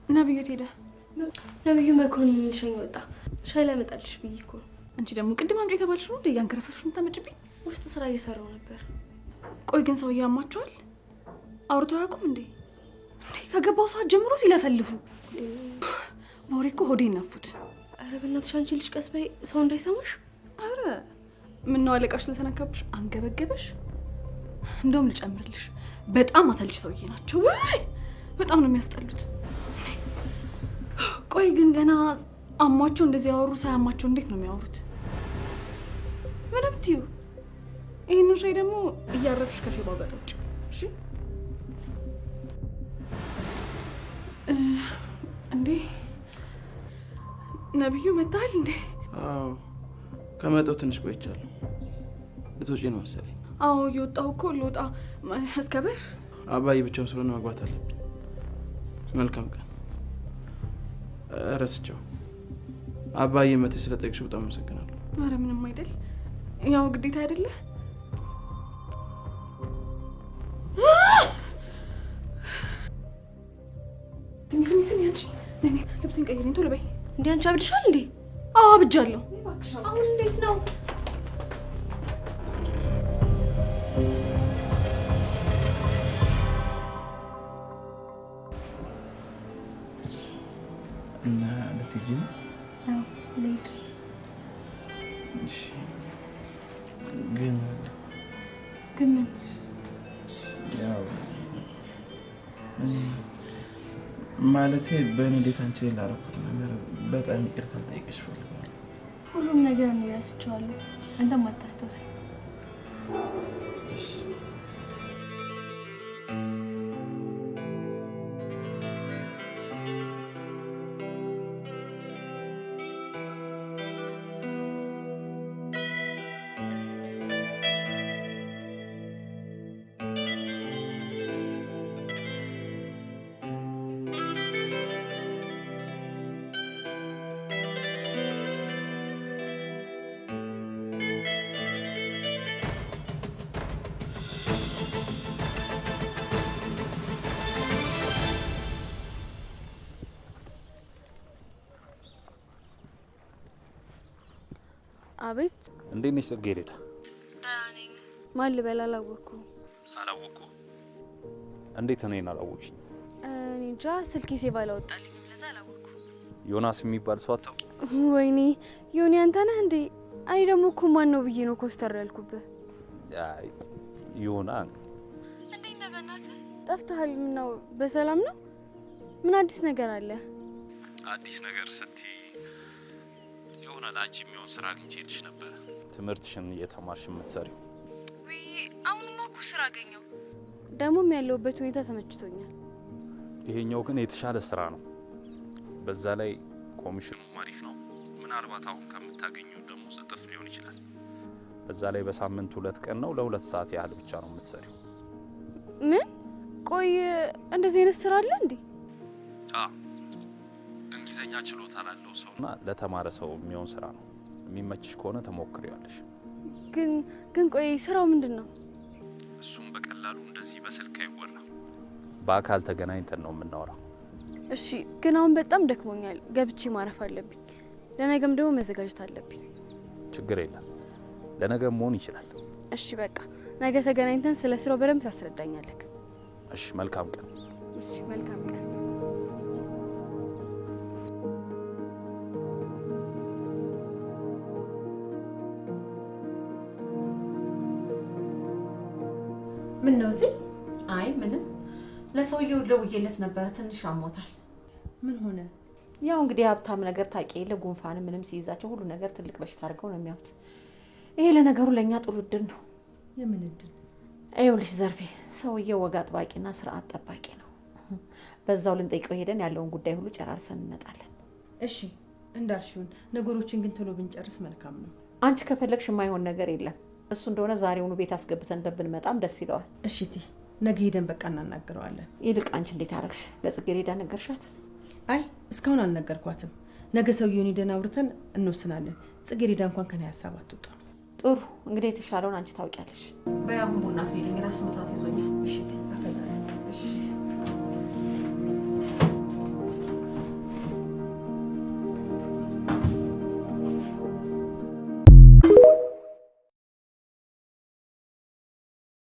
ነብዩ ሄደ። ነብዩ መኮንን ልሸኝ ወጣ። ሻይ ላመጣልሽ ብዬ እኮ። አንቺ ደግሞ ቅድም አምጪ የተባልሽ ነው እንዴ? ያንከረፈፍሽ የምታመጭብኝ? ውስጥ ስራ እየሰራው ነበር። ቆይ ግን ሰውዬው ያማቸዋል? አውርቶ አያውቁም እንዴ? ከገባው ሰዓት ጀምሮ ሲለፈልፉ በወሬ እኮ ሆዴን ነፉት። አረ በእናትሽ አንቺ ልጅ ቀስ በይ፣ ሰው እንዳይሰማሽ። አረ ምነው አለቃሽ ስለተነካብሽ አንገበገበሽ? እንደውም ልጨምርልሽ፣ በጣም አሰልች ሰውዬ ናቸው። ወይ በጣም ነው የሚያስጠሉት። ቆይ ግን ገና አሟቸው እንደዚህ ያወሩ ሳያማቸው እንዴት ነው የሚያወሩት? ምንም ትዩ። ይሄንን ሻይ ደግሞ እያረፍሽ ከፊባው ጋር ጠጪ እሺ? እንዴ ነብዩ መጣል እንዴ? አዎ ከመጣሁ ትንሽ ቆይቻለሁ። ልትወጪ ነው መሰለኝ። አዎ እየወጣሁ እኮ ልወጣ እስከ በር። አባዬ ብቻውን ስለሆነ መግባት አለብኝ። መልካም ቀን። ረስቸው አባዬ መተሽ ስለጠየቅሽው በጣም አመሰግናለሁ። ኧረ ምንም አይደል፣ ያው ግዴታ አይደለ። ስሚ አንቺ ነኝ ልብስን ቀይሪኝ ቶሎ በይ። እንዴ አንቺ አብድሻል እንዴ? አዎ አብጃለሁ። አሁን እንዴት ነው? እና ልትሄጂ ነው? አዎ ልሂድ። እሺ ግን ምን? ያው ማለቴ በእንዴት አንቺ ላይ ላደረኩት ነገር በጣም ይቅርታ ልጠይቅሽ እፈልጋለሁ። ሁሉም ነገር ነው ያስችዋለሁ። አንተም አታስተውሰኝ። እሺ አቤት። እንዴት ነሽ ጽጌረዳ? ዳኒ ማን ልበል አላወኩም። እንዴት እኔን አላወቅሽኝ? እኔ እንጃ ስልኬ ሴቭ አላወጣልኝም ለዛ አላወኩም። ዮናስ የሚባል ሰው አታውቂ? ወይኔ ዮኒ አንተ ነህ እንዴ? አይ ደግሞ እኮ ማን ነው ብዬ ነው ኮስተር ያልኩብህ። አይ ዮና እንዴት ነህ? በእናትህ ጠፍተሃል። ምን ነው በሰላም ነው? ምን አዲስ ነገር አለ? አዲስ ነገር ስትይ የሆነ ላንቺ የሚሆን ስራ አግኝቼልሽ ነበር። ትምህርትሽን እየተማርሽ የምትሰሪው። ወይ አሁንማ እኮ ስራ አገኘው። ደግሞም ያለውበት ሁኔታ ተመችቶኛል። ይሄኛው ግን የተሻለ ስራ ነው። በዛ ላይ ኮሚሽኑ አሪፍ ነው። ምናልባት አሁን ከምታገኘው ደሞዝ እጥፍ ሊሆን ይችላል። በዛ ላይ በሳምንት 2 ቀን ነው ለ2 ሰዓት ያህል ብቻ ነው የምትሰሪው። ምን? ቆይ እንደዚህ አይነት ስራ አለ እንዴ? እንግሊዘኛ ችሎታ ላለው ሰውና ለተማረ ሰው የሚሆን ስራ ነው። የሚመችሽ ከሆነ ተሞክሪያለሽ። ግን ቆይ ስራው ምንድነው? እሱም በቀላሉ እንደዚህ በስልክ አይወራ። በአካል ተገናኝተን ነው የምናወራው። እሺ ግን አሁን በጣም ደክሞኛል። ገብቼ ማረፍ አለብኝ። ለነገም ደግሞ መዘጋጀት አለብኝ። ችግር የለም። ለነገም መሆን ይችላል። እሺ በቃ ነገ ተገናኝተን ስለ ስራው በደንብ ታስረዳኛለህ። እሺ መልካም ቀን። እሺ መልካም ቀን። ምን ነው እዚህ? አይ ምንም። ለሰውየው ደውዬለት ነበር፣ ትንሽ አሞታል። ምን ሆነ? ያው እንግዲህ ሀብታም ነገር ታውቂ የለ ጉንፋን ምንም ሲይዛቸው ሁሉ ነገር ትልቅ በሽታ አድርገው ነው የሚያዩት። ይሄ ለነገሩ ለኛ ጥሩ እድል ነው። የምን እድል? ይኸውልሽ ዘርፌ፣ ሰውየው ወግ አጥባቂና ስርዓት ጠባቂ ነው። በዛው ልንጠይቀው ሄደን ያለውን ጉዳይ ሁሉ ጨራርሰን እንመጣለን። እሺ እንዳልሽውን፣ ነገሮችን ግን ቶሎ ብንጨርስ መልካም ነው። አንቺ ከፈለግሽ የማይሆን ነገር የለም። እሱ እንደሆነ ዛሬውኑ ቤት አስገብተን ብንመጣም ደስ ይለዋል። እሺ እቴ፣ ነገ ሄደን በቃ እናናግረዋለን። ይልቅ አንቺ እንዴት አደረግሽ? ለጽጌረዳ ነገርሻት? አይ እስካሁን አልነገርኳትም። ነገ ሰውየውን ሄደን አውርተን እንወስናለን። ጽጌረዳ እንኳን ከኔ ሀሳብ አትወጣ። ጥሩ እንግዲህ የተሻለውን አንቺ ታውቂያለሽ። በያሁን ቡና ፍሊልኝ ራስ ምታት ይዞኛል። እሺ እቴ፣ አፈላለሁ።